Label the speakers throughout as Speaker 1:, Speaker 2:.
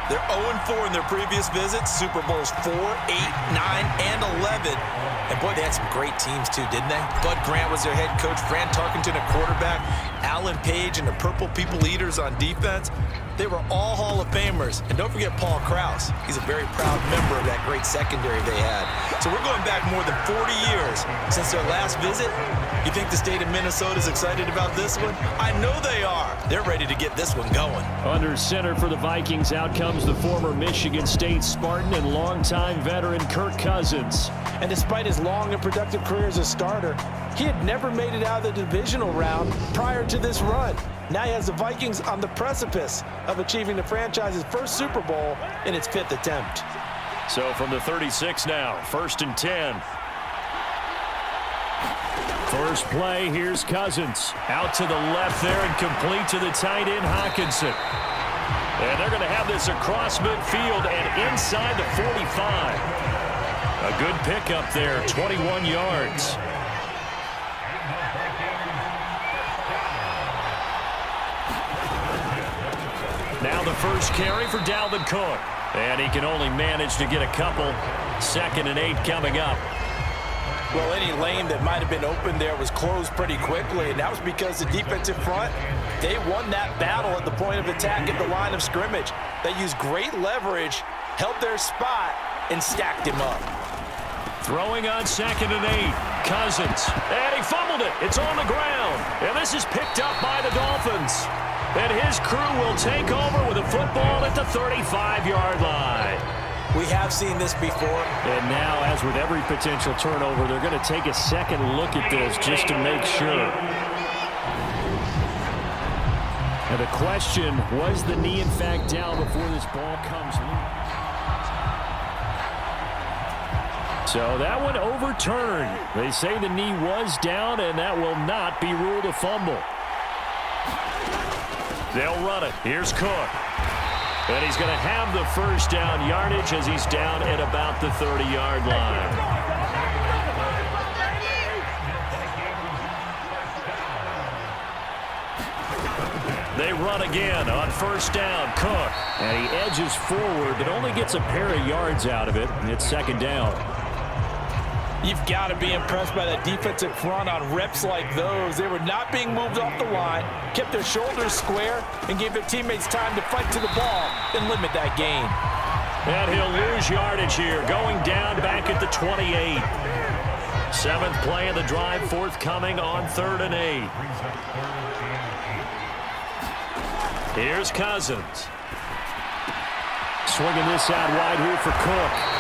Speaker 1: They're 0-4 in their previous visits, Super Bowls 4, 8, 9, and 11. And boy, they had some great teams too, didn't they? Bud Grant was their head coach, Fran Tarkenton a quarterback, Alan Page and the Purple People Eaters on defense. They were all Hall of Famers. And don't forget Paul Krause. He's a very proud member of that great secondary they had. So we're going back more than 40 years since their last visit. You think the state of Minnesota is excited about this one? I know they are. They're ready to get this one going.
Speaker 2: Under center for the Vikings, out comes the former Michigan State Spartan and longtime veteran Kirk Cousins.
Speaker 3: And despite his long and productive career as a starter, he had never made it out of the divisional round prior to this run. Now he has the Vikings on the precipice of achieving the franchise's first Super Bowl in its 5th attempt.
Speaker 2: So from the 36 now, 1st and 10. First play, here's Cousins. Out to the left there and complete to the tight end, Hockenson. And they're going to have this across midfield and inside the 45. A good pickup there, 21 yards. Now the first carry for Dalvin Cook. And he can only manage to get a couple. 2nd and 8 coming up.
Speaker 3: Well, any lane that might have been open there was closed pretty quickly, and that was because the defensive front, they won that battle at the point of attack at the line of scrimmage. They used great leverage, held their spot, and stacked him up.
Speaker 2: Throwing on 2nd and 8. Cousins. And he fumbled it. It's on the ground. And this is picked up by the Dolphins. And his crew will take over with a football at the 35-yard line.
Speaker 3: We have seen this before.
Speaker 2: And now, as with every potential turnover, they're going to take a second look at this just to make sure. And the question, was the knee in fact down before this ball comes loose? So that one overturned. They say the knee was down, and that will not be ruled a fumble. They'll run it. Here's Cook. And he's going to have the first down yardage as he's down at about the 30-yard line. They run again on 1st down. Cook. And he edges forward, but only gets a pair of yards out of it. And it's 2nd down.
Speaker 3: You've got to be impressed by that defensive front on reps like those. They were not being moved off the line, kept their shoulders square, and gave their teammates time to fight to the ball and limit that gain.
Speaker 2: And he'll lose yardage here, going down back at the 28. 7th play of the drive, forthcoming on 3rd and 8. Here's Cousins. Swinging this out wide here for Cook.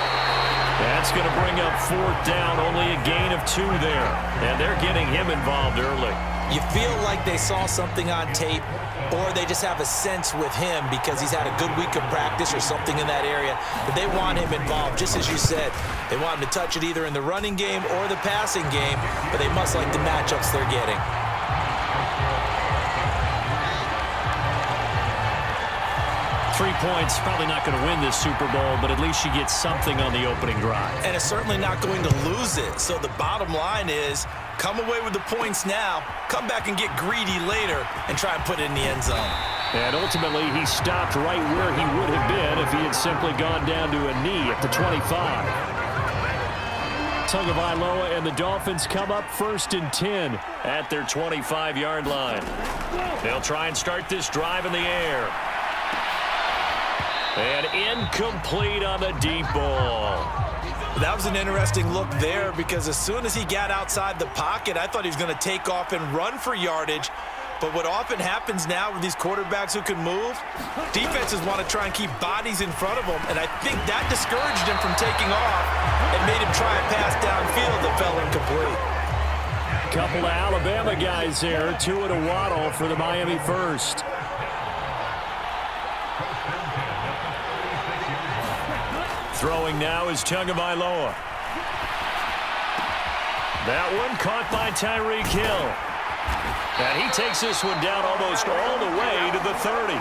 Speaker 2: That's going to bring up 4th down, only a gain of 2 there. And they're getting him involved early.
Speaker 1: You feel like they saw something on tape, or they just have a sense with him because he's had a good week of practice or something in that area. But they want him involved, just as you said. They want him to touch it either in the running game or the passing game, but they must like the matchups they're getting.
Speaker 2: 3 points, probably not going to win this Super Bowl, but at least you get something on the opening drive.
Speaker 1: And it's certainly not going to lose it. So the bottom line is, come away with the points now, come back and get greedy later, and try and put it in the end zone.
Speaker 2: And ultimately, he stopped right where he would have been if he had simply gone down to a knee at the 25. Tagovailoa and the Dolphins come up 1st and 10 at their 25-yard line. They'll try and start this drive in the air. And incomplete on the deep ball.
Speaker 1: That was an interesting look there because as soon as he got outside the pocket, I thought he was going to take off and run for yardage. But what often happens now with these quarterbacks who can move, defenses want to try and keep bodies in front of them, and I think that discouraged him from taking off and made him try a pass downfield that fell incomplete.
Speaker 2: Couple of Alabama guys there, Tua to Waddle for the Miami first. Throwing now is Tagovailoa. That one caught by Tyreek Hill. And he takes this one down almost all the way to the 30.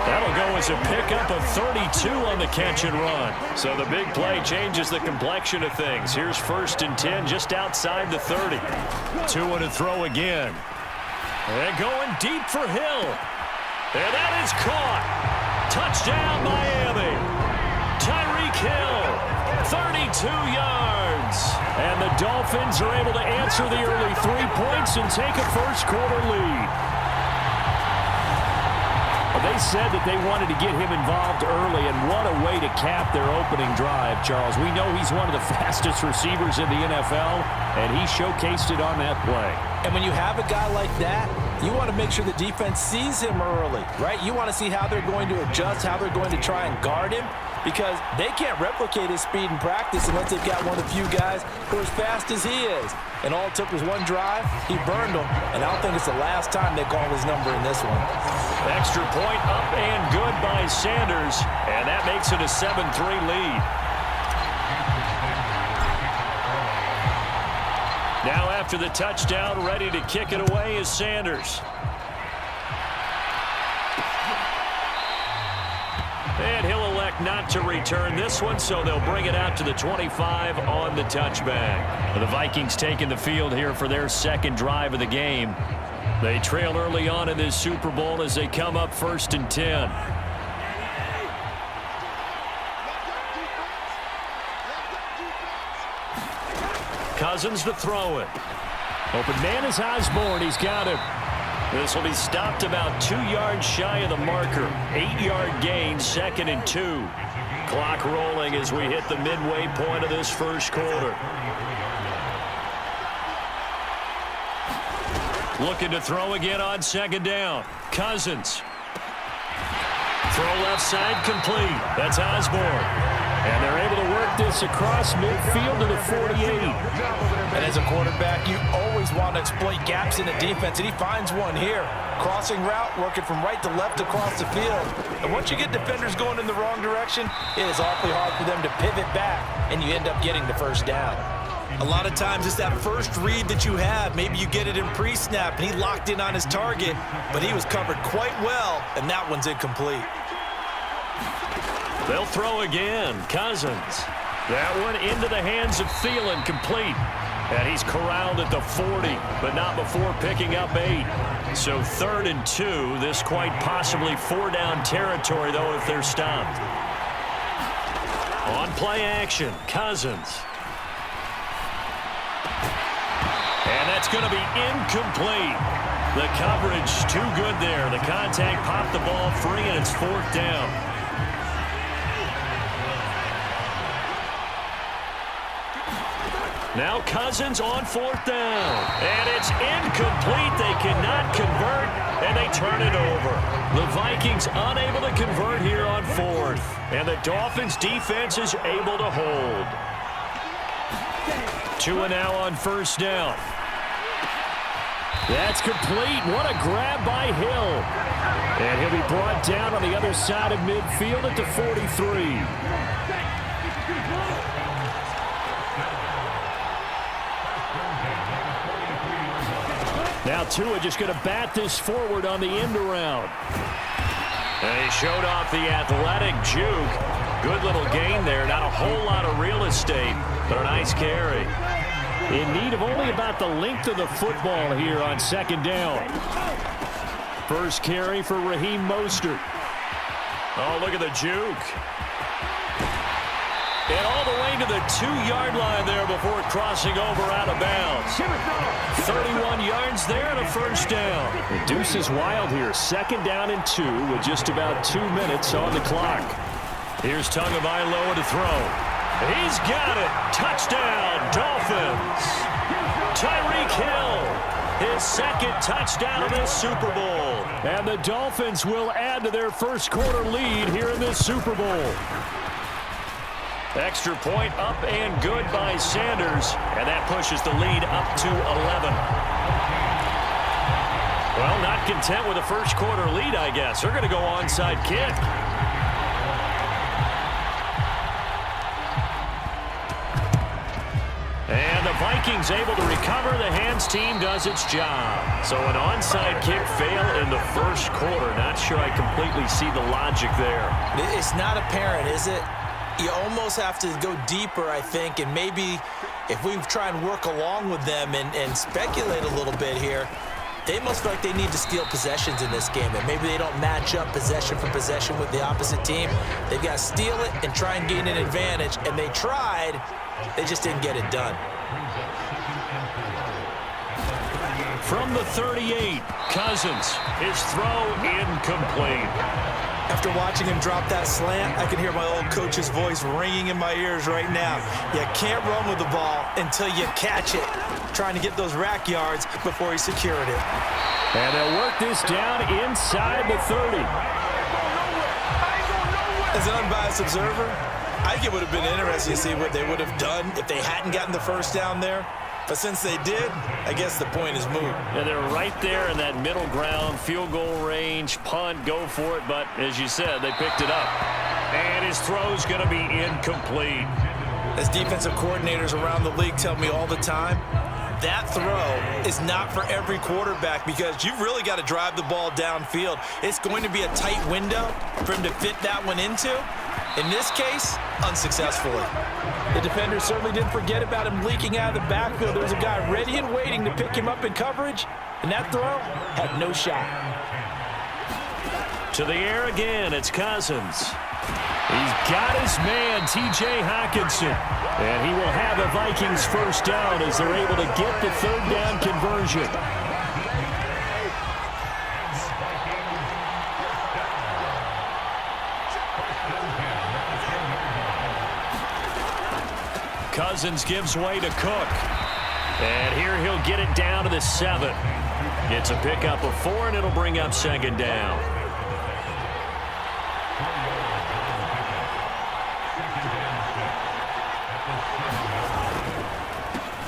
Speaker 2: That'll go as a pickup of 32 on the catch and run. So the big play changes the complexion of things. Here's 1st and 10 just outside the 30. Tua to throw again. And going deep for Hill. And that is caught. Touchdown, Miami. 2 yards. And the Dolphins are able to answer the early 3 points and take a first-quarter lead. They said that they wanted to get him involved early, and what a way to cap their opening drive, Charles. We know he's one of the fastest receivers in the NFL, and he showcased it on that play.
Speaker 3: And when you have a guy like that, you want to make sure the defense sees him early, right? You want to see how they're going to adjust, how they're going to try and guard him, because they can't replicate his speed in practice unless they've got one of the few guys who are as fast as he is. And all it took was one drive. He burned them, and I don't think it's the last time they call his number in this one.
Speaker 2: Extra point up and good by Sanders, and that makes it a 7-3 lead. Now after the touchdown, ready to kick it away is Sanders. And he'll elect not to return this one, so they'll bring it out to the 25 on the touchback. The Vikings taking the field here for their second drive of the game. They trail early on in this Super Bowl as they come up 1st and 10. Cousins to throw it. Open man is Osborne. He's got him. This will be stopped about 2 yards shy of the marker. 8-yard gain, 2nd and 2. Clock rolling as we hit the midway point of this first quarter. Looking to throw again on 2nd down. Cousins. Throw left side complete. That's Osborne. And they're able to work this across midfield to the 48.
Speaker 3: And as a quarterback, you always want to exploit gaps in the defense, and he finds one here. Crossing route, working from right to left across the field. And once you get defenders going in the wrong direction, it is awfully hard for them to pivot back, and you end up getting the first down.
Speaker 1: A lot of times it's that first read that you have. Maybe you get it in pre-snap, and he locked in on his target, but he was covered quite well, and that one's incomplete.
Speaker 2: They'll throw again. Cousins. That one into the hands of Thielen, complete. And he's corralled at the 40, but not before picking up 8. So 3rd and 2. This quite possibly 4-down territory, though, if they're stopped. On play action, Cousins. And that's going to be incomplete. The coverage too good there. The contact popped the ball free, and it's 4th down. Now Cousins on 4th down. And it's incomplete. They cannot convert, and they turn it over. The Vikings unable to convert here on 4th. And the Dolphins defense is able to hold. 2 and now on 1st down. That's complete. What a grab by Hill. And he'll be brought down on the other side of midfield at the 43. Now Tua just going to bat this forward on the end around. And he showed off the athletic juke. Good little gain there. Not a whole lot of real estate, but a nice carry. In need of only about the length of the football here on 2nd down. First carry for Raheem Mostert. Oh, look at the juke. And all the way to the 2-yard line there before crossing over out of bounds. 31 yards there and a first down. The deuce is wild here. 2nd down and 2 with just about 2 minutes on the clock. Here's Tagovailoa to throw. He's got it. Touchdown, Dolphins. Tyreek Hill, his 2nd touchdown of this Super Bowl. And the Dolphins will add to their first quarter lead here in this Super Bowl. Extra point up and good by Sanders, and that pushes the lead up to 11. Well, not content with a first quarter lead, I guess. They're going to go onside kick. And the Vikings able to recover. The hands team does its job. So an onside kick fail in the first quarter. Not sure I completely see the logic there.
Speaker 1: It's not apparent, is it? You almost have to go deeper, I think, and maybe if we try and work along with them and speculate a little bit here, They must feel like they need to steal possessions in this game, and maybe they don't match up possession for possession with the opposite team. They've got to steal it and try and gain an advantage, and they tried. They just didn't get it done.
Speaker 2: From the 38, Cousins. His throw incomplete.
Speaker 1: After watching him drop that slant, I can hear my old coach's voice ringing in my ears right now. You can't run with the ball until you catch it. Trying to get those rack yards before he secured it.
Speaker 2: And they'll work this down inside the 30.
Speaker 1: As an unbiased observer, I think it would have been interesting to see what they would have done if they hadn't gotten the first down there. But since they did, I guess the point is moot.
Speaker 2: And they're right there in that middle ground, field goal range, punt, go for it. But as you said, they picked it up. And his throw's going to be incomplete.
Speaker 1: As defensive coordinators around the league tell me all the time, that throw is not for every quarterback because you've really got to drive the ball downfield. It's going to be a tight window for him to fit that one into. In this case, unsuccessfully.
Speaker 3: The defender certainly didn't forget about him leaking out of the backfield. There was a guy ready and waiting to pick him up in coverage, and that throw had no shot.
Speaker 2: To the air again, it's Cousins. He's got his man, T.J. Hockenson. And he will have a Vikings first down as they're able to get the third down conversion. Cousins gives way to Cook. And here he'll get it down to the 7. It's a pickup of 4, and it'll bring up second down.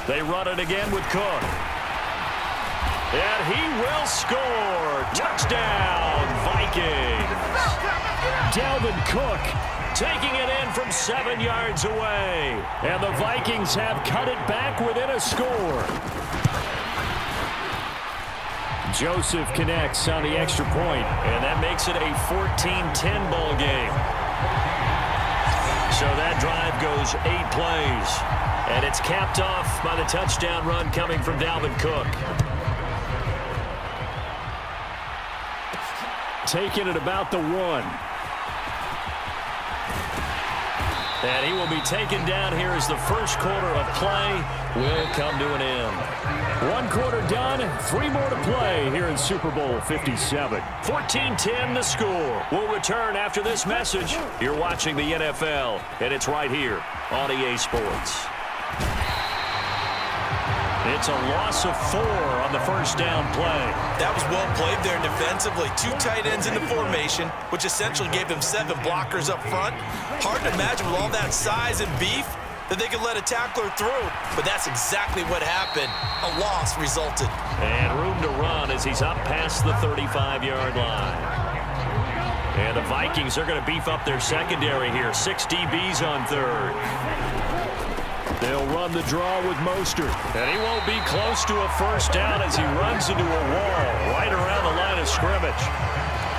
Speaker 2: They run it again with Cook. And he will score. Touchdown, Vikings. Dalvin Cook taking it in from 7 yards away. And the Vikings have cut it back within a score. Joseph connects on the extra point, and that makes it a 14-10 ball game. So that drive goes 8 plays. And it's capped off by the touchdown run coming from Dalvin Cook. Taking it about the 1. And he will be taken down here as the first quarter of play will come to an end. 1 quarter done, 3 more to play here in Super Bowl 57. 14-10 the score. We'll return after this message. You're watching the NFL, and it's right here on EA Sports. It's a loss of 4 on the first down play.
Speaker 1: That was well played there defensively. 2 tight ends in the formation, which essentially gave them 7 blockers up front. Hard to imagine with all that size and beef that they could let a tackler through. But that's exactly what happened. A loss resulted.
Speaker 2: And room to run as he's up past the 35-yard line. And the Vikings are going to beef up their secondary here. 6 DBs on third. They'll run the draw with Mostert. And he won't be close to a first down as he runs into a wall right around the line of scrimmage.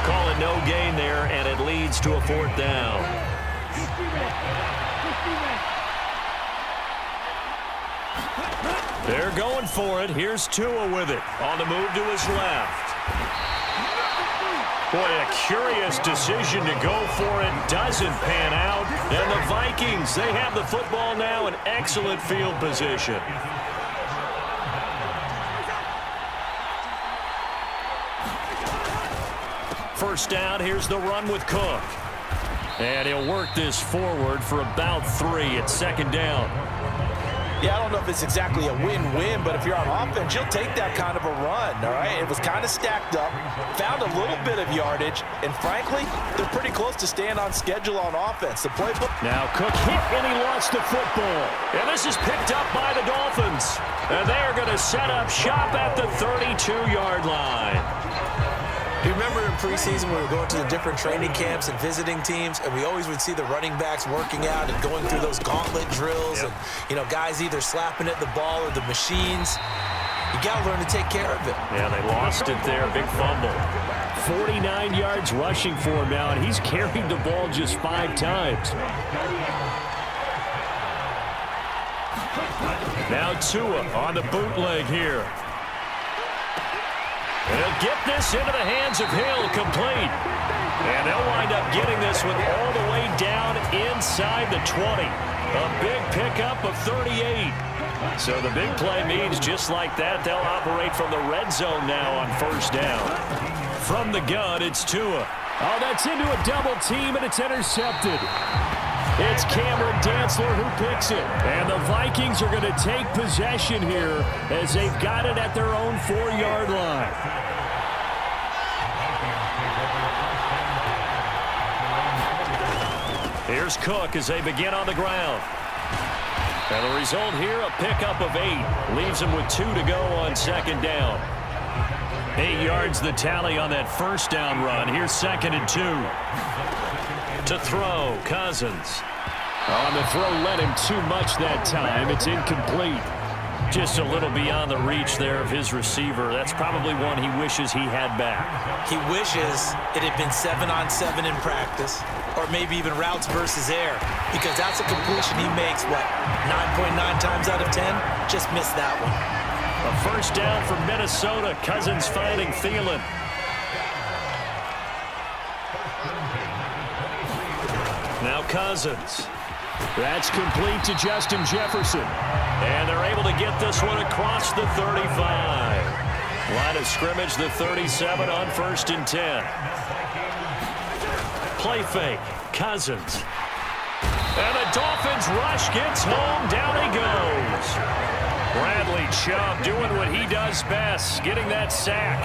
Speaker 2: Call it no gain there, and it leads to a 4th down. They're going for it. Here's Tua with it. On the move to his left. Boy, a curious decision to go for it. Doesn't pan out. And the Vikings, they have the football now in excellent field position. First down, here's the run with Cook. And he'll work this forward for about 3 at second down.
Speaker 3: Yeah, I don't know if it's exactly a win-win, but if you're on offense, you'll take that kind of a run, all right? It was kind of stacked up, found a little bit of yardage, and frankly, they're pretty close to staying on schedule on offense. The playbook.
Speaker 2: Now Cook hit, and he lost the football. And this is picked up by the Dolphins. And they are going to set up shop at the 32-yard line.
Speaker 1: Do you remember in preseason we were going to the different training camps and visiting teams, and we always would see the running backs working out and going through those gauntlet drills, and, you know, guys either slapping at the ball or the machines. You got to learn to take care of it.
Speaker 2: Yeah, they lost it there. Big fumble. 49 yards rushing for him now, and he's carried the ball just 5 times. Now Tua on the bootleg here. And he'll get this into the hands of Hill, complete. And they'll wind up getting this one all the way down inside the 20. A big pickup of 38. So the big play means just like that, they'll operate from the red zone now on first down. From the gun, it's Tua.
Speaker 4: Oh, that's into a double team, and it's intercepted. It's Cameron Dantzler who picks it. And the Vikings are going to take possession here as they've got it at their own 4-yard line.
Speaker 2: Here's Cook as they begin on the ground. And the result here, a pickup of 8. Leaves them with 2 to go on second down. 8 yards the tally on that first down run. Here's 2nd and 2. To throw, Cousins.
Speaker 4: On the throw, let him too much that time. It's incomplete.
Speaker 2: Just a little beyond the reach there of his receiver. That's probably one he wishes he had back.
Speaker 1: He wishes it had been 7-on-7 in practice, or maybe even routes versus air, because that's a completion he makes, 9.9 times out of 10? Just missed that one.
Speaker 2: A first down for Minnesota. Cousins finding Thielen. Now Cousins.
Speaker 4: That's complete to Justin Jefferson.
Speaker 2: And they're able to get this one across the 35. Line of scrimmage, the 37 on 1st and 10. Play fake. Cousins. And the Dolphins rush gets home. Down he goes. Bradley Chubb doing what he does best, getting that sack.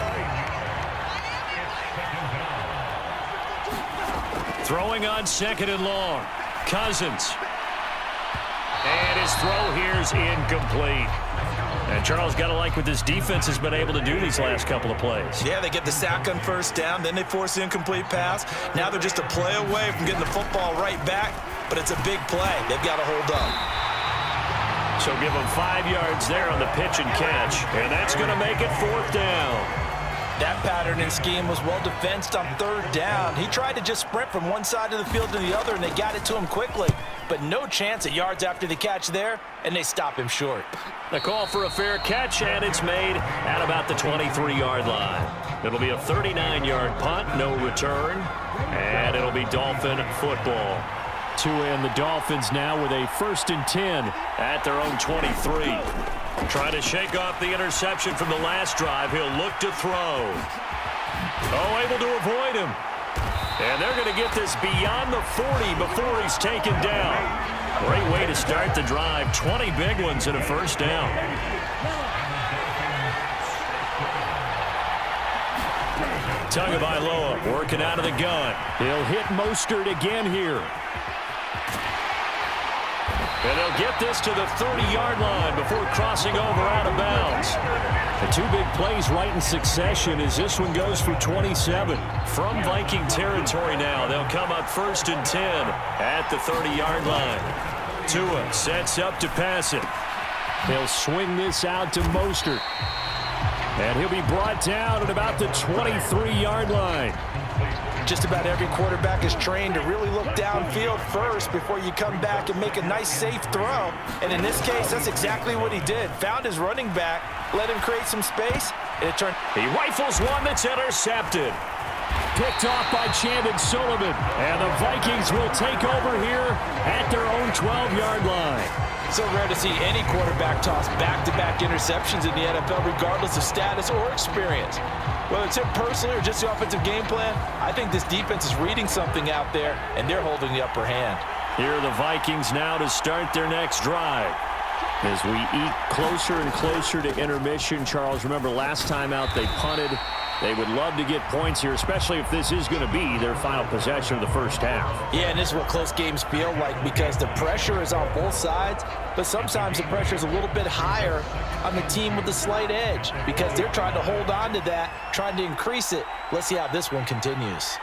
Speaker 2: Throwing on 2nd and long. Cousins. And his throw here's incomplete. And Charles, got to like what this defense has been able to do these last couple of plays.
Speaker 1: Yeah, they get the sack on first down, then they force the incomplete pass. Now they're just a play away from getting the football right back, but it's a big play. They've got to hold up.
Speaker 2: So give them 5 yards there on the pitch and catch, and that's going to make it 4th down.
Speaker 3: That pattern and scheme was well defensed on 3rd down. He tried to just sprint from one side of the field to the other, and they got it to him quickly. But no chance at yards after the catch there, and they stop him short.
Speaker 2: The call for a fair catch, and it's made at about the 23-yard line. It'll be a 39-yard punt, no return, and it'll be Dolphin football.
Speaker 4: Tua and the Dolphins now with a 1st and 10
Speaker 2: at their own 23. Trying to shake off the interception from the last drive. He'll look to throw. Oh, able to avoid him. And they're going to get this beyond the 40 before he's taken down. Great way to start the drive. 20 big ones and a first down. Tagovailoa working out of the gun.
Speaker 4: He'll hit Mostert again here.
Speaker 2: And they'll get this to the 30-yard line before crossing over out of bounds.
Speaker 4: The 2 big plays right in succession as this one goes for 27.
Speaker 2: From Viking territory now, they'll come up 1st and 10 at the 30-yard line. Tua sets up to pass it.
Speaker 4: They'll swing this out to Mostert. And he'll be brought down at about the 23-yard line.
Speaker 3: Just about every quarterback is trained to really look downfield first before you come back and make a nice, safe throw. And in this case, that's exactly what he did. Found his running back, let him create some space, and it turned.
Speaker 2: He rifles one that's intercepted.
Speaker 4: Picked off by Chandon Sullivan. And the Vikings will take over here at their own 12-yard line.
Speaker 3: So rare to see any quarterback toss back-to-back interceptions in the NFL, regardless of status or experience. Whether it's him personally or just the offensive game plan, I think this defense is reading something out there, and they're holding the upper hand.
Speaker 2: Here are the Vikings now to start their next drive.
Speaker 4: As we eat closer and closer to intermission, Charles, remember last time out they punted. They would love to get points here, especially if this is going to be their final possession of the first half.
Speaker 3: Yeah, and this is what close games feel like because the pressure is on both sides, but sometimes the pressure is a little bit higher on the team with the slight edge because they're trying to hold on to that, trying to increase it. Let's see how this one continues.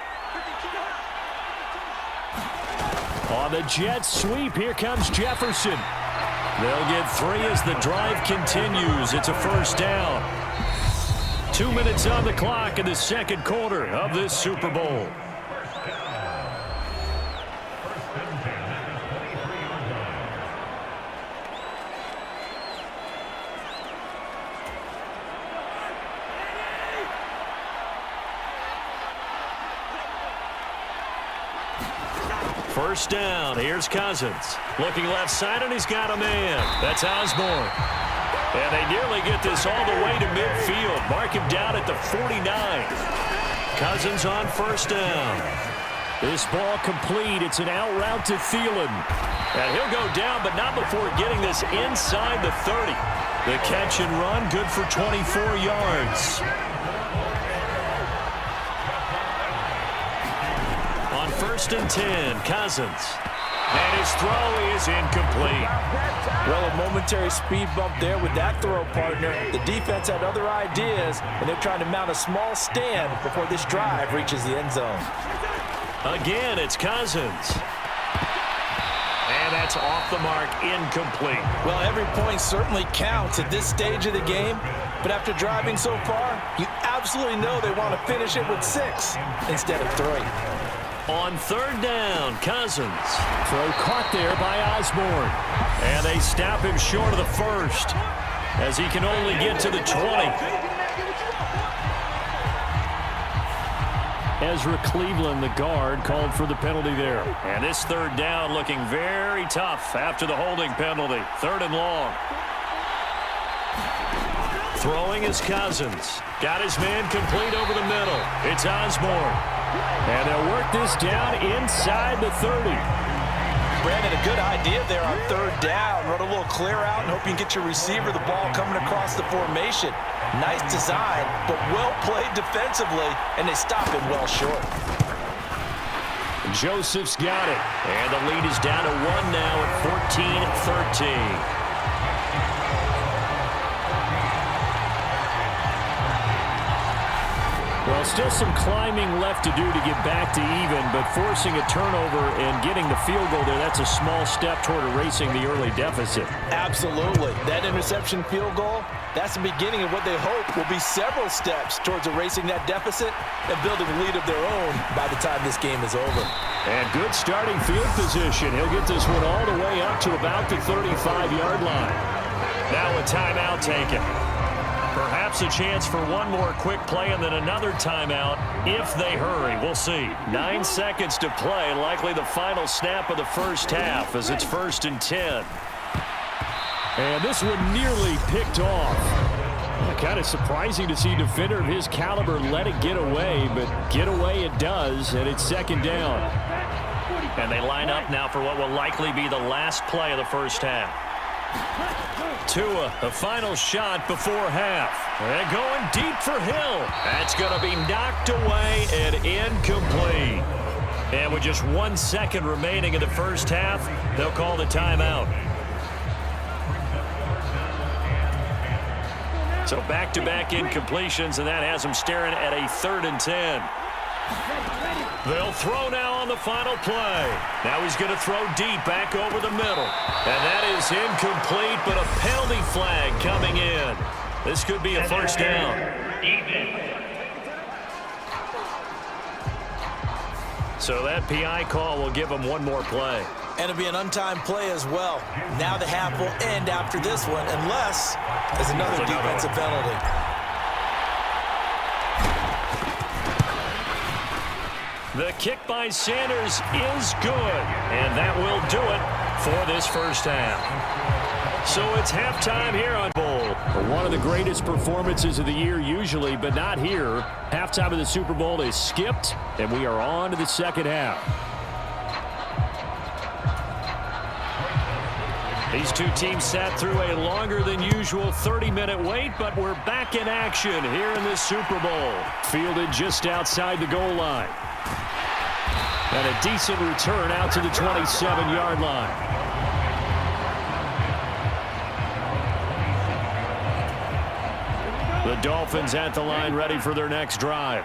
Speaker 4: On the jet sweep, here comes Jefferson.
Speaker 2: They'll get 3 as the drive continues. It's a first down. 2 minutes on the clock in the second quarter of this Super Bowl. First down. Here's Cousins. Looking left side, and he's got a man. That's Osborne. And they nearly get this all the way to midfield. Mark him down at the 49. Cousins on first down.
Speaker 4: This ball complete. It's an out route to Thielen.
Speaker 2: And he'll go down, but not before getting this inside the 30. The catch and run, good for 24 yards. On first and 10, Cousins. And his throw is incomplete.
Speaker 3: Well, a momentary speed bump there with that throw, partner. The defense had other ideas, and they're trying to mount a small stand before this drive reaches the end zone.
Speaker 2: Again, it's Cousins. And that's off the mark, incomplete.
Speaker 3: Well, every point certainly counts at this stage of the game, but after driving so far, you absolutely know they want to finish it with 6 instead of 3.
Speaker 2: On third down, Cousins.
Speaker 4: Throw caught there by Osborne.
Speaker 2: And they stop him short of the first as he can only get to the 20.
Speaker 4: Ezra Cleveland, the guard, called for the penalty there.
Speaker 2: And this third down looking very tough after the holding penalty. Third and long. Throwing is Cousins. Got his man complete over the middle. It's Osborne.
Speaker 4: And they'll work this down inside the 30.
Speaker 3: Brandon, a good idea there on third down. Run a little clear out and hope you can get your receiver the ball coming across the formation. Nice design, but well played defensively, and they stop him well short.
Speaker 4: Joseph's got it.
Speaker 2: And the lead is down to 1 now at 14-13.
Speaker 4: Well, still some climbing left to do to get back to even, but forcing a turnover and getting the field goal there, that's a small step toward erasing the early deficit.
Speaker 3: Absolutely. That interception field goal, that's the beginning of what they hope will be several steps towards erasing that deficit and building a lead of their own by the time this game is over.
Speaker 4: And good starting field position. He'll get this one all the way up to about the 35-yard line.
Speaker 2: Now a timeout taken. Perhaps a chance for one more quick play and then another timeout if they hurry. We'll see. 9 seconds to play, likely the final snap of the first half as it's 1st and 10.
Speaker 4: And this one nearly picked off. Kind of surprising to see a defender of his caliber let it get away, but get away it does, and it's 2nd down.
Speaker 2: And they line up now for what will likely be the last play of the first half. Tua, the final shot before half. And going deep for Hill. That's going to be knocked away and incomplete. And with just 1 second remaining in the first half, they'll call the timeout. So back-to-back incompletions, and that has them staring at a 3rd and 10. They'll throw now on the final play. Now he's going to throw deep back over the middle. And that is incomplete, but a penalty flag coming in. This could be a first down. So that PI call will give him one more play.
Speaker 3: And it'll be an untimed play as well. Now the half will end after this one, unless there's another defensive penalty.
Speaker 2: The kick by Sanders is good, and that will do it for this first half. So it's halftime here on Bowl.
Speaker 4: One of the greatest performances of the year usually, but not here. Halftime of the Super Bowl is skipped, and we are on to the second half.
Speaker 2: These two teams sat through a longer than usual 30-minute wait, but we're back in action here in this Super Bowl.
Speaker 4: Fielded just outside the goal line. And a decent return out to the 27-yard line. The Dolphins at the line ready for their next drive.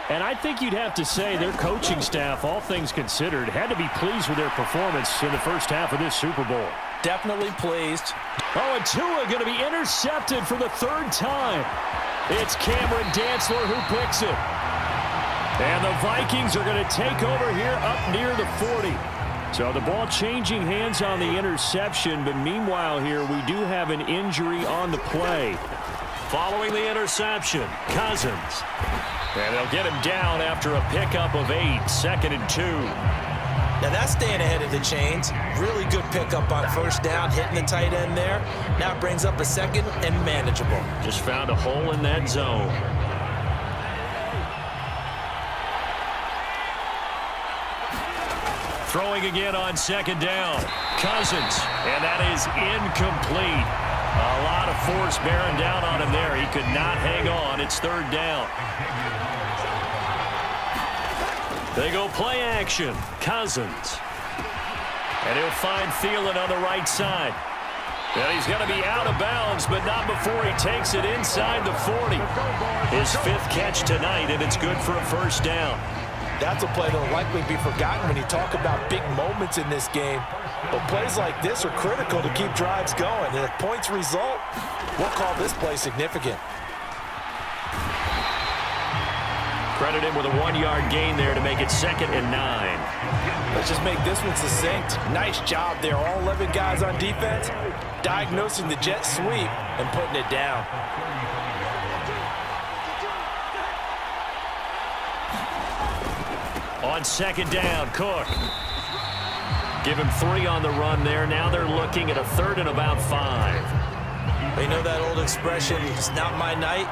Speaker 4: And I think you'd have to say their coaching staff, all things considered, had to be pleased with their performance in the first half of this Super Bowl.
Speaker 3: Definitely pleased.
Speaker 4: Oh, and Tua going to be intercepted for the 3rd time. It's Cameron Dantzler who picks it. And the Vikings are going to take over here up near the 40. So the ball changing hands on the interception, but meanwhile here we do have an injury on the play.
Speaker 2: Following the interception, Cousins. And they'll get him down after a pickup of 8, 2nd and 2.
Speaker 1: Now that's staying ahead of the chains. Really good pickup on first down, hitting the tight end there. Now it brings up a second and manageable.
Speaker 2: Just found a hole in that zone. Throwing again on second down. Cousins, and that is incomplete. A lot of force bearing down on him there. He could not hang on. It's third down. They go play action. Cousins. And he'll find Thielen on the right side. And he's going to be out of bounds, but not before he takes it inside the 40. His fifth catch tonight, and it's good for a first down.
Speaker 3: That's a play that will likely be forgotten when you talk about big moments in this game. But plays like this are critical to keep drives going. And if points result, we'll call this play significant.
Speaker 2: Credit him with a 1-yard gain there to make it 2nd and 9.
Speaker 3: Let's just make this one succinct. Nice job there. All 11 guys on defense diagnosing the jet sweep and putting it down.
Speaker 2: On second down, Cook. Give him 3 on the run there. Now they're looking at a 3rd and about 5.
Speaker 1: You know that old expression, it's not my night?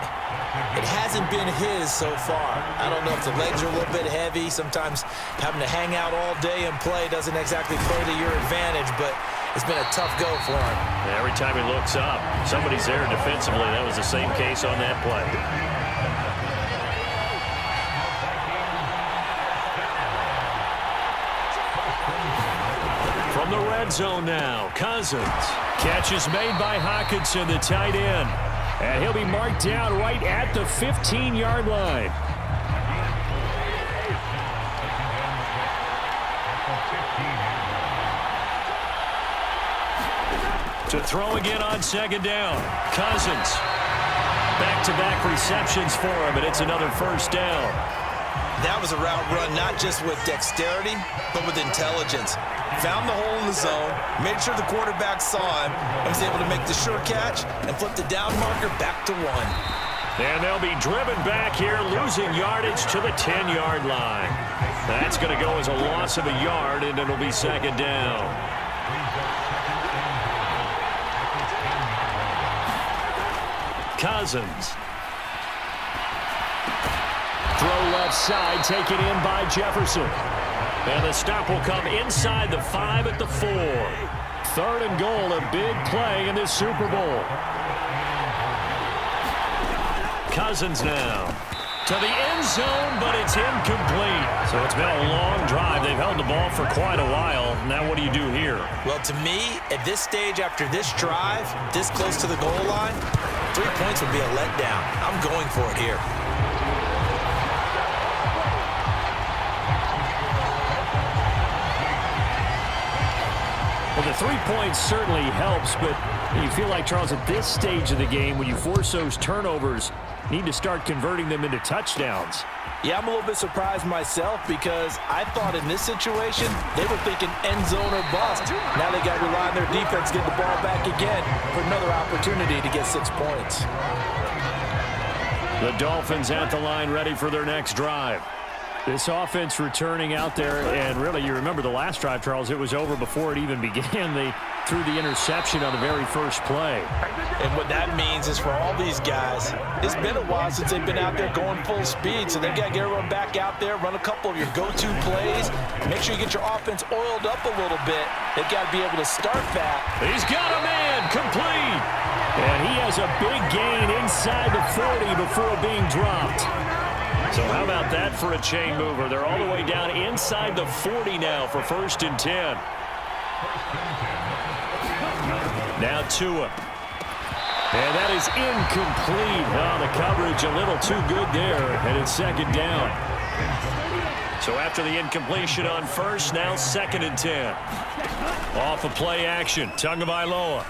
Speaker 1: It hasn't been his so far. I don't know if the legs are a little bit heavy. Sometimes having to hang out all day and play doesn't exactly play to your advantage, but it's been a tough go for him.
Speaker 2: Every time he looks up, somebody's there defensively. That was the same case on that play. From the red zone now, Cousins. Catch is made by Hockenson, the tight end. And he'll be marked down right at the 15-yard line. To throw again on second down. Cousins. Back-to-back receptions for him, and it's another first down.
Speaker 1: That was a route run not just with dexterity, but with intelligence. Found the hole in the zone, made sure the quarterback saw him, and was able to make the sure catch and flip the down marker back to 1.
Speaker 2: And they'll be driven back here, losing yardage to the 10-yard line. That's going to go as a loss of a yard, and it'll be second down. Cousins.
Speaker 4: Throw left side, taken in by Jefferson.
Speaker 2: And the stop will come inside the 5 at the 4.
Speaker 4: 3rd and goal, a big play in this Super Bowl.
Speaker 2: Cousins now. To the end zone, but it's incomplete. So it's been a long drive. They've held the ball for quite a while. Now what do you do here?
Speaker 1: Well, to me, at this stage after this drive, this close to the goal line, 3 points would be a letdown. I'm going for it here.
Speaker 4: Well, the 3 points certainly helps, but you feel like, Charles, at this stage of the game, when you force those turnovers, you need to start converting them into touchdowns.
Speaker 3: Yeah, I'm a little bit surprised myself because I thought in this situation, they were thinking end zone or bust. Now they got to rely on their defense, get the ball back again for another opportunity to get 6 points.
Speaker 2: The Dolphins at the line, ready for their next drive.
Speaker 4: This offense returning out there, and really, you remember the last drive, Charles, it was over before it even began. They threw the interception on the very first play.
Speaker 3: And what that means is for all these guys, it's been a while since they've been out there going full speed, so they've got to get everyone back out there, run a couple of your go-to plays, make sure you get your offense oiled up a little bit. They've got to be able to start that.
Speaker 2: He's got a man, complete.
Speaker 4: And he has a big gain inside the 40 before being dropped.
Speaker 2: So how about that for a chain mover? They're all the way down inside the 40 now for 1st and 10. Now Tua. And that is incomplete. Oh, the coverage a little too good there, and it's 2nd down. So after the incompletion on first, now 2nd and 10. Off of play action, Tagovailoa.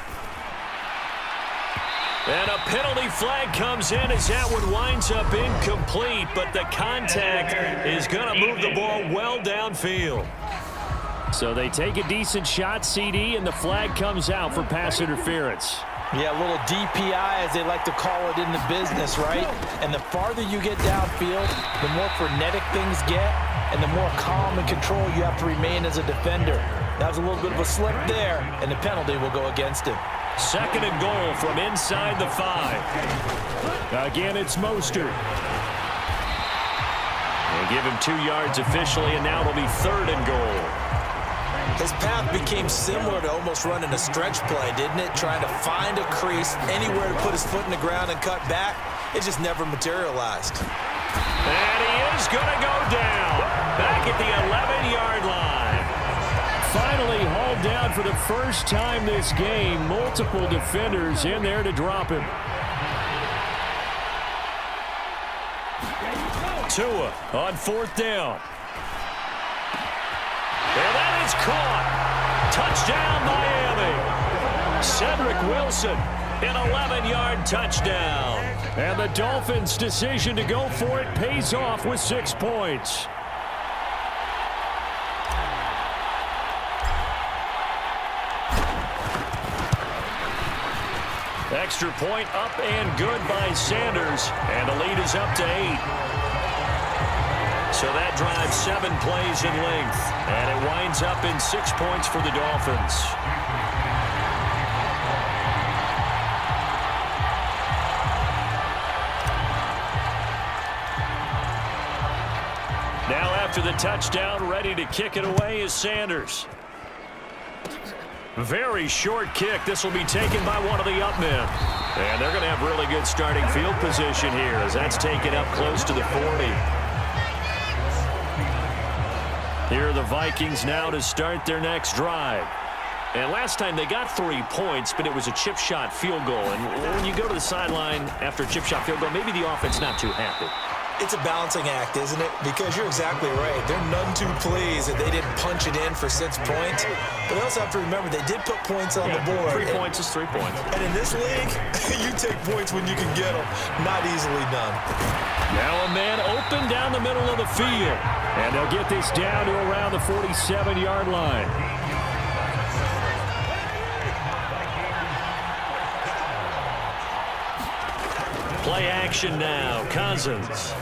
Speaker 2: And a penalty flag comes in as that one winds up incomplete, but the contact is going to move the ball well downfield.
Speaker 4: So they take a decent shot, CD, and the flag comes out for pass interference.
Speaker 3: Yeah, a little DPI, as they like to call it in the business, right? And the farther you get downfield, the more frenetic things get, and the more calm and control you have to remain as a defender. That was a little bit of a slip there, and the penalty will go against him.
Speaker 4: 2nd and goal from inside the 5. Again, it's Mostert. They give him 2 yards officially, and now it'll be 3rd and goal.
Speaker 1: His path became similar to almost running a stretch play, didn't it? Trying to find a crease, anywhere to put his foot in the ground and cut back. It just never materialized.
Speaker 4: And he is going to go down. Back at the 11-yard line. Finally hauled down for the first time this game. Multiple defenders in there to drop him. Tua on 4th down. And that is caught. Touchdown, Miami. Cedric Wilson, an 11-yard touchdown. And the Dolphins' decision to go for it pays off with 6 points. Extra point up and good by Sanders. And the lead is up to 8. So that drives 7 plays in length. And it winds up in 6 points for the Dolphins. Now after the touchdown, ready to kick it away is Sanders. Very short kick. This will be taken by one of the up men. And they're going to have really good starting field position here as that's taken up close to the 40. Here are the Vikings now to start their next drive. And last time they got 3 points, but it was a chip shot field goal. And when you go to the sideline after a chip shot field goal, maybe the offense not too happy.
Speaker 1: It's a balancing act, isn't it? Because you're exactly right. They're none too pleased that they didn't punch it in for 6 points. But they also have to remember they did put points on the board.
Speaker 4: 3 points is 3 points.
Speaker 1: And in this league, you take points when you can get them. Not easily done.
Speaker 4: Now a man open down the middle of the field. And they'll get this down to around the 47-yard line. Play action now. Cousins.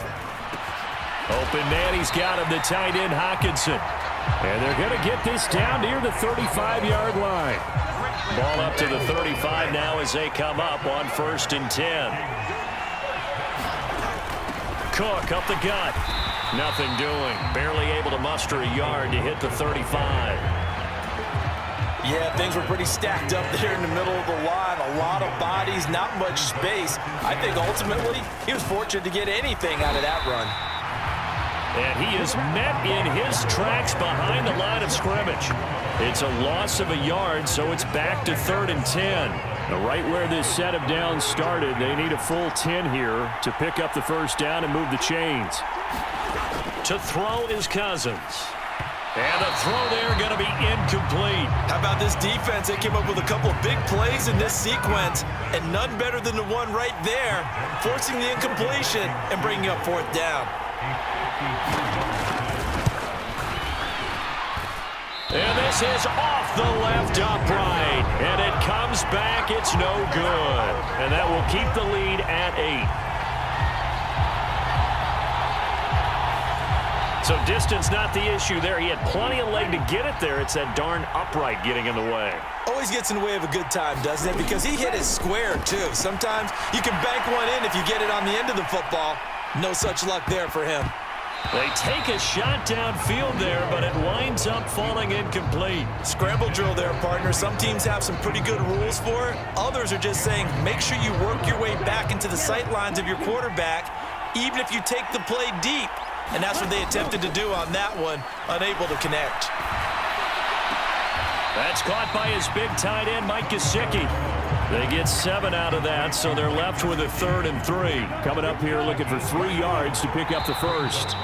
Speaker 4: Open man. He's got him. The tight end, Hockenson. And they're going to get this down near the 35-yard line. Ball up to the 35 now as they come up on 1st and 10. Cook up the gut. Nothing doing. Barely able to muster a yard to hit the 35.
Speaker 3: Yeah, things were pretty stacked up there in the middle of the line. A lot of bodies, not much space. I think ultimately he was fortunate to get anything out of that run.
Speaker 4: And he is met in his tracks behind the line of scrimmage. It's a loss of a yard, so it's back to 3rd and 10. Now, right where this set of downs started, they need a full 10 here to pick up the 1st down and move the chains. To throw is Cousins. And the throw there going to be incomplete.
Speaker 1: How about this defense? They came up with a couple of big plays in this sequence, and none better than the one right there, forcing the incompletion and bringing up 4th down.
Speaker 4: And this is off the left upright. And it comes back. It's no good. And that will keep the lead at 8. So distance not the issue there. He had plenty of leg to get it there. It's that darn upright getting in the way.
Speaker 1: Always gets in the way of a good time, doesn't it? Because he hit it square, too. Sometimes you can bank one in if you get it on the end of the football. No such luck there for him.
Speaker 4: They take a shot downfield there, but it winds up falling incomplete.
Speaker 1: Scramble drill there, partner. Some teams have some pretty good rules for it. Others are just saying, make sure you work your way back into the sight lines of your quarterback, even if you take the play deep. And that's what they attempted to do on that one, unable to connect.
Speaker 4: That's caught by his big tight end, Mike Gesicki. They get 7 out of that, so they're left with a 3rd and 3. Coming up here looking for 3 yards to pick up the 1st.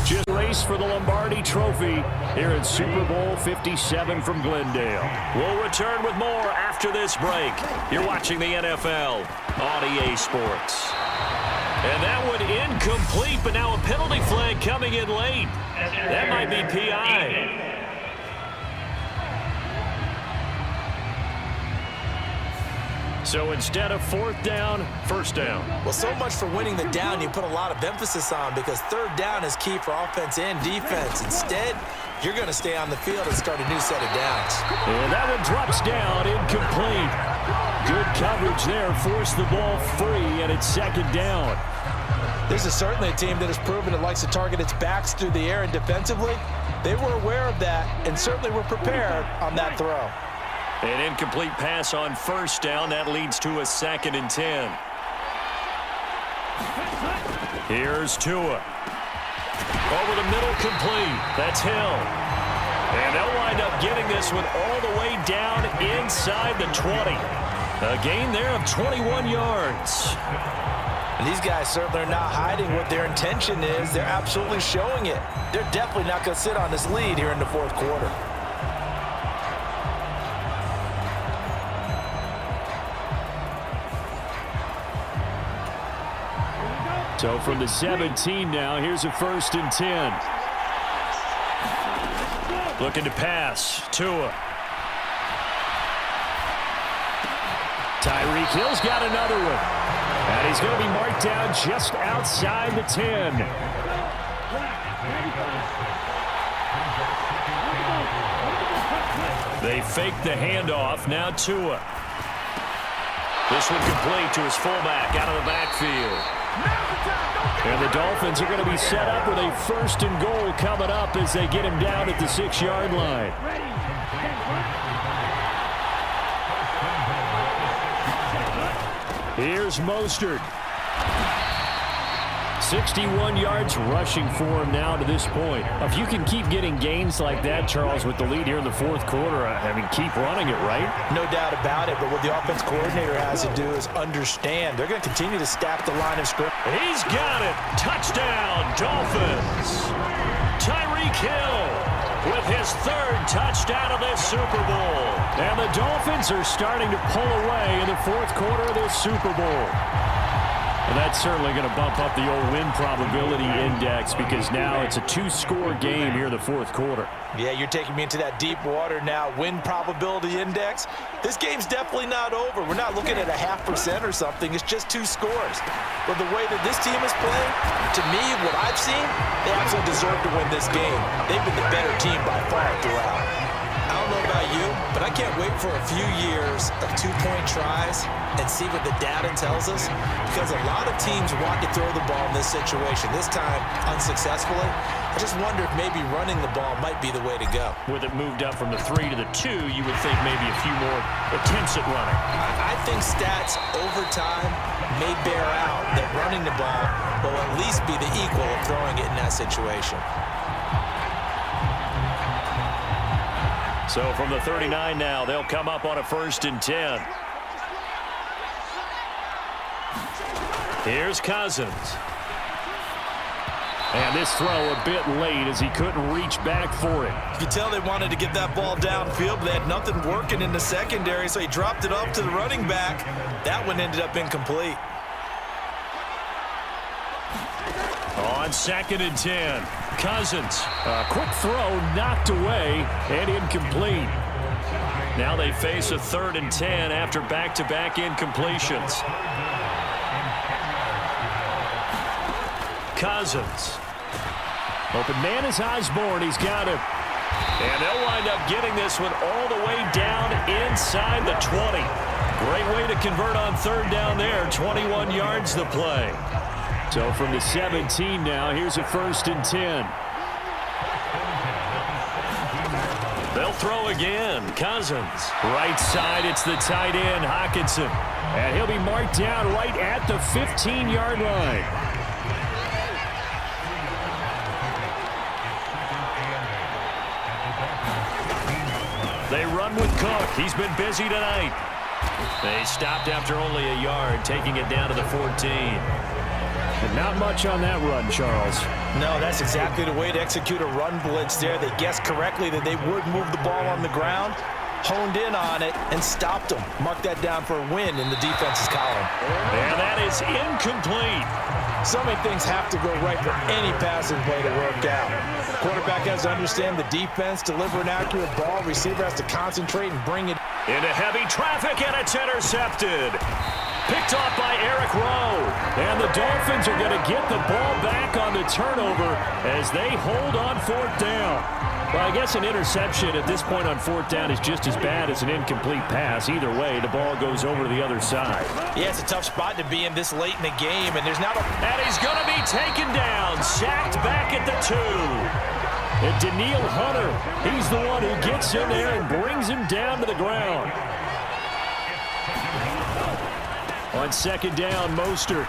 Speaker 4: Just race for the Lombardi Trophy here at Super Bowl 57 from Glendale. We'll return with more after this break. You're watching the NFL on EA Sports. And that one incomplete, but now a penalty flag coming in late. That might be PI.
Speaker 2: So instead of fourth down, first down.
Speaker 1: Well, so much for winning the down you put a lot of emphasis on, because third down is key for offense and defense. Instead, you're going to stay on the field and start a new set of downs.
Speaker 4: And that one drops down, incomplete. Good coverage there, forced the ball free, and it's second down.
Speaker 3: This is certainly a team that has proven it likes to target its backs through the air, and defensively, they were aware of that and certainly were prepared on that throw.
Speaker 2: An incomplete pass on first down. That leads to a 2nd and 10. Here's Tua. Over the middle, complete. That's Hill. And they'll wind up getting this one all the way down inside the 20. A gain there of 21 yards.
Speaker 3: And these guys certainly are not hiding what their intention is. They're absolutely showing it. They're definitely not going to sit on this lead here in the fourth quarter.
Speaker 4: So from the 17 now, here's a 1st and 10.
Speaker 2: Looking to pass. Tua.
Speaker 4: Tyreek Hill's got another one. And he's going to be marked down just outside the 10.
Speaker 2: They fake the handoff. Now Tua. This one complete to his fullback out of the backfield.
Speaker 4: And the Dolphins are going to be set up with a 1st and goal coming up as they get him down at the 6-yard line. Here's Mostert. 61 yards rushing for him now to this point. If you can keep getting gains like that, Charles, with the lead here in the fourth quarter, I mean, keep running it, right?
Speaker 3: No doubt about it, but what the offense coordinator has to do is understand. They're going to continue to stack the line of scrimmage.
Speaker 2: He's got it. Touchdown, Dolphins. Tyreek Hill with his 3rd touchdown of this Super Bowl.
Speaker 4: And the Dolphins are starting to pull away in the fourth quarter of this Super Bowl. And that's certainly going to bump up the old win probability index, because now it's a 2-score game here in the fourth quarter.
Speaker 3: Yeah, you're taking me into that deep water now. Win probability index. This game's definitely not over. We're not looking at a 0.5% or something. It's just 2 scores. But the way that this team is playing, to me, what I've seen, they absolutely deserve to win this game. They've been the better team by far throughout.
Speaker 1: I don't know about you, but I can't wait for a few years of 2-point tries and see what the data tells us, because a lot of teams want to throw the ball in this situation, this time unsuccessfully. I just wonder if maybe running the ball might be the way to go.
Speaker 2: With it moved up from the 3 to the 2, you would think maybe a few more attempts at running.
Speaker 1: I think stats over time may bear out that running the ball will at least be the equal of throwing it in that situation.
Speaker 2: So from the 39 now, they'll come up on a 1st and 10. Here's Cousins.
Speaker 4: And this throw a bit late as he couldn't reach back for it.
Speaker 1: You can tell they wanted to get that ball downfield, but they had nothing working in the secondary, so he dropped it off to the running back. That one ended up incomplete.
Speaker 2: On 2nd and 10, Cousins.
Speaker 4: A quick throw knocked away and incomplete.
Speaker 2: Now they face a 3rd and 10 after back-to-back incompletions. Cousins.
Speaker 4: Open man is Osborne. He's got him.
Speaker 2: And they'll wind up getting this one all the way down inside the 20. Great way to convert on 3rd down there. 21 yards the play.
Speaker 4: So from the 17 now, here's a 1st and 10.
Speaker 2: They'll throw again. Cousins.
Speaker 4: Right side, it's the tight end, Hockenson. And he'll be marked down right at the 15-yard line.
Speaker 2: They run with Cook. He's been busy tonight. They stopped after only a yard, taking it down to the 14.
Speaker 4: And not much on that run, Charles.
Speaker 3: No, that's exactly the way to execute a run blitz there. They guessed correctly that they would move the ball on the ground, honed in on it, and stopped them. Mark that down for a win in the defense's column.
Speaker 2: And that is incomplete.
Speaker 3: So many things have to go right for any passing play to work out. Quarterback has to understand the defense, deliver an accurate ball. Receiver has to concentrate and bring it.
Speaker 2: Into heavy traffic, and it's intercepted. Picked off by Eric Rowe. And the Dolphins are going to get the ball back on the turnover as they hold on 4th down. Well, I guess an interception at this point on 4th down is just as bad as an incomplete pass. Either way, the ball goes over to the other side.
Speaker 3: Yeah, it's a tough spot to be in this late in the game, and there's not a...
Speaker 2: And he's going to be taken down, sacked back at the 2. And Daniil Hunter, he's the one who gets in there and brings him down to the ground. On 2nd down, Mostert.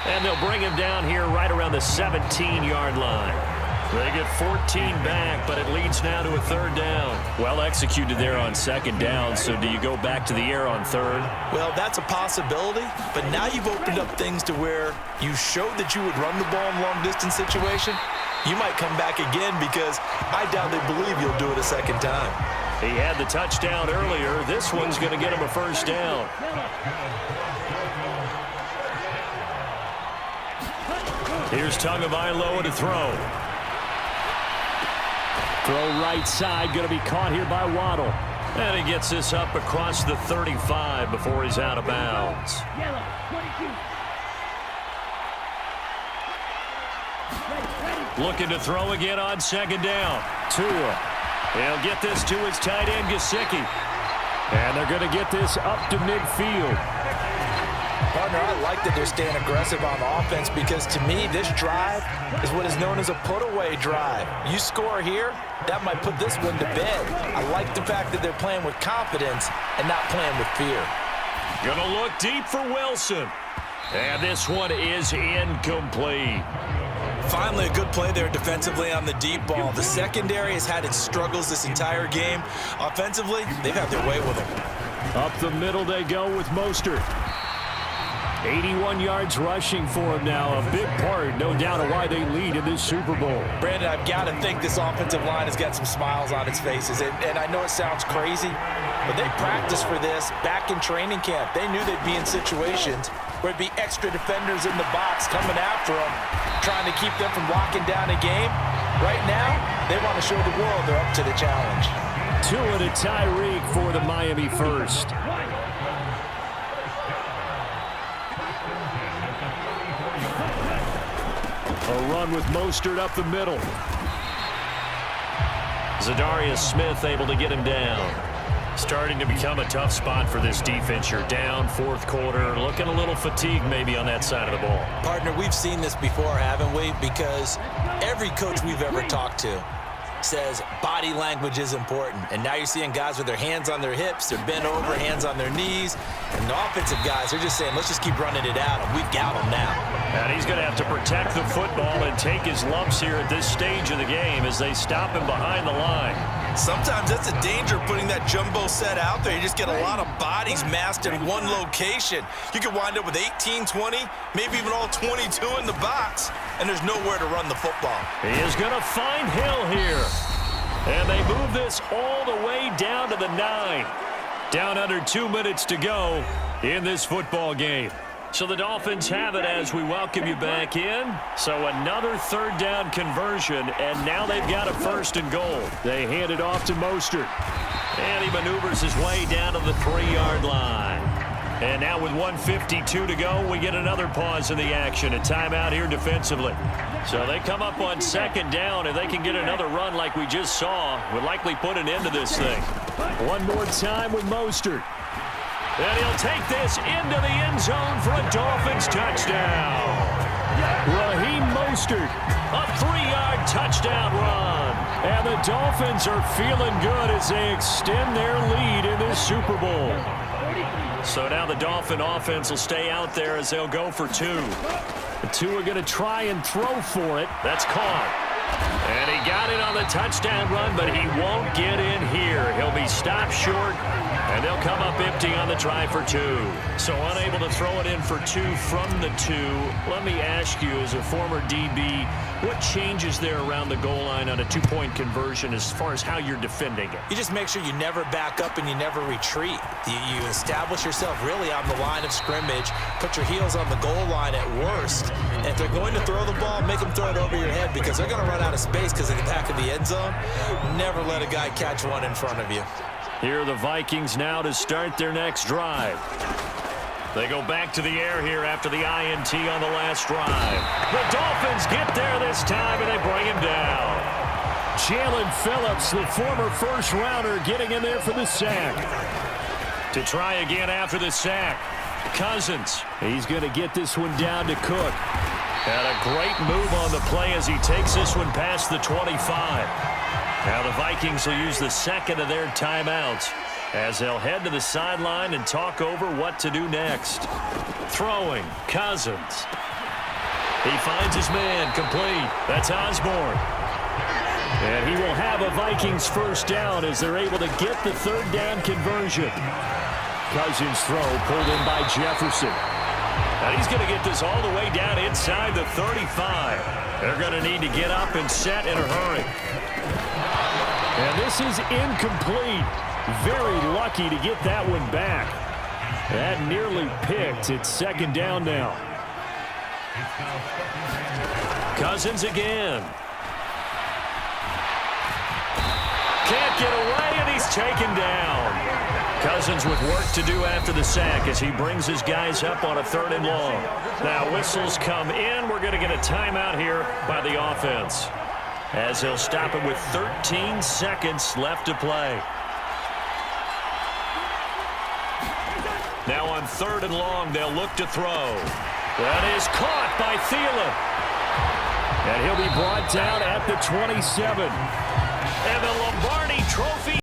Speaker 2: And they'll bring him down here right around the 17-yard line. They get 14 back, but it leads now to a 3rd down. Well executed there on 2nd down, so do you go back to the air on 3rd?
Speaker 1: Well, that's a possibility, but now you've opened up things to where you showed that you would run the ball in long-distance situation. You might come back again because I doubt they believe you'll do it a 2nd time.
Speaker 2: He had the touchdown earlier. This one's going to get him a 1st down. Here's Tagovailoa to throw.
Speaker 4: Throw right side, going to be caught here by Waddle.
Speaker 2: And he gets this up across the 35 before he's out of bounds. Looking to throw again on 2nd down.
Speaker 4: Tua.
Speaker 2: He'll get this to his tight end, Gesicki.
Speaker 4: And they're going to get this up to midfield.
Speaker 3: Partner, I like that they're staying aggressive on offense because, to me, this drive is what is known as a put-away drive. You score here, that might put this one to bed. I like the fact that they're playing with confidence and not playing with fear.
Speaker 2: Gonna look deep for Wilson. And this one is incomplete.
Speaker 1: Finally, a good play there defensively on the deep ball. The secondary has had its struggles this entire game. Offensively, they've had their way with them.
Speaker 4: Up the middle they go with Mostert. 81 yards rushing for him now. A big part, no doubt, of why they lead in this Super Bowl.
Speaker 3: Brandon, I've got to think this offensive line has got some smiles on its faces. And I know it sounds crazy, but they practiced for this back in training camp. They knew they'd be in situations where it'd be extra defenders in the box coming after them, trying to keep them from locking down a game. Right now, they want to show the world they're up to the challenge.
Speaker 4: Tua to Tyreek for the Miami first. A run with Mostert up the middle.
Speaker 2: Zadarius Smith able to get him down. Starting to become a tough spot for this defense. You're down 4th quarter. Looking a little fatigued maybe on that side of the ball.
Speaker 1: Partner, we've seen this before, haven't we? Because every coach we've ever talked to says body language is important. And now you're seeing guys with their hands on their hips, they're bent over, hands on their knees. And the offensive guys, they're just saying, let's just keep running it out, and we've got them now.
Speaker 2: And he's going to have to protect the football and take his lumps here at this stage of the game as they stop him behind the line.
Speaker 1: Sometimes that's a danger putting that jumbo set out there. You just get a lot of bodies massed in one location. You could wind up with 18, 20, maybe even all 22 in the box, and there's nowhere to run the football.
Speaker 2: He is going to find Hill here. And they move this all the way down to the 9. Down under 2 minutes to go in this football game. So the Dolphins have it as we welcome you back in. So another 3rd down conversion, and now they've got a 1st and goal.
Speaker 4: They hand it off to Mostert.
Speaker 2: And he maneuvers his way down to the 3-yard line. And now with 1:52 to go, we get another pause in the action. A timeout here defensively. So they come up on 2nd down. If they can get another run like we just saw, would likely put an end to this thing.
Speaker 4: One more time with Mostert.
Speaker 2: And he'll take this into the end zone for a Dolphins touchdown.
Speaker 4: Raheem Mostert.
Speaker 2: A 3-yard touchdown run.
Speaker 4: And the Dolphins are feeling good as they extend their lead in this Super Bowl.
Speaker 2: So now the Dolphin offense will stay out there as they'll go for 2.
Speaker 4: The 2 are going to try and throw for it.
Speaker 2: That's caught. And he got it on the touchdown run, but he won't get in here. He'll be stopped short, and they'll come up empty on the try for 2. So unable to throw it in for 2 from the 2. Let me ask you, as a former DB, what changes there around the goal line on a 2-point conversion as far as how you're defending it?
Speaker 1: You just make sure you never back up and you never retreat. You establish yourself really on the line of scrimmage, put your heels on the goal line at worst, and if they're going to throw the ball, make them throw it over your head because they're going to run run out of space because of the back of the end zone. Never let a guy catch one in front of you.
Speaker 2: Here are the Vikings now to start their next drive. They go back to the air here after the INT on the last drive. The Dolphins get there this time, and they bring him down.
Speaker 4: Jalen Phillips, the former first-rounder, getting in there for the sack.
Speaker 2: To try again after the sack, Cousins.
Speaker 4: He's going to get this one down to Cook.
Speaker 2: And a great move on the play as he takes this one past the 25. Now the Vikings will use the second of their timeouts as they'll head to the sideline and talk over what to do next. Throwing, Cousins. He finds his man, complete. That's Osborne.
Speaker 4: And he will have a Vikings first down as they're able to get the third down conversion. Cousins' throw pulled in by Jefferson.
Speaker 2: And he's going to get this all the way down inside the 35. They're going to need to get up and set in a hurry.
Speaker 4: And this is incomplete. Very lucky to get that one back. That nearly picked. It's second down now.
Speaker 2: Cousins again. Can't get away, and he's taken down. Cousins with work to do after the sack as he brings his guys up on a 3rd and long. Now whistles come in. We're going to get a timeout here by the offense as they'll stop it with 13 seconds left to play. Now on 3rd and long, they'll look to throw. That is caught by Thielen.
Speaker 4: And he'll be brought down at the 27.
Speaker 2: And the Lombardi Trophy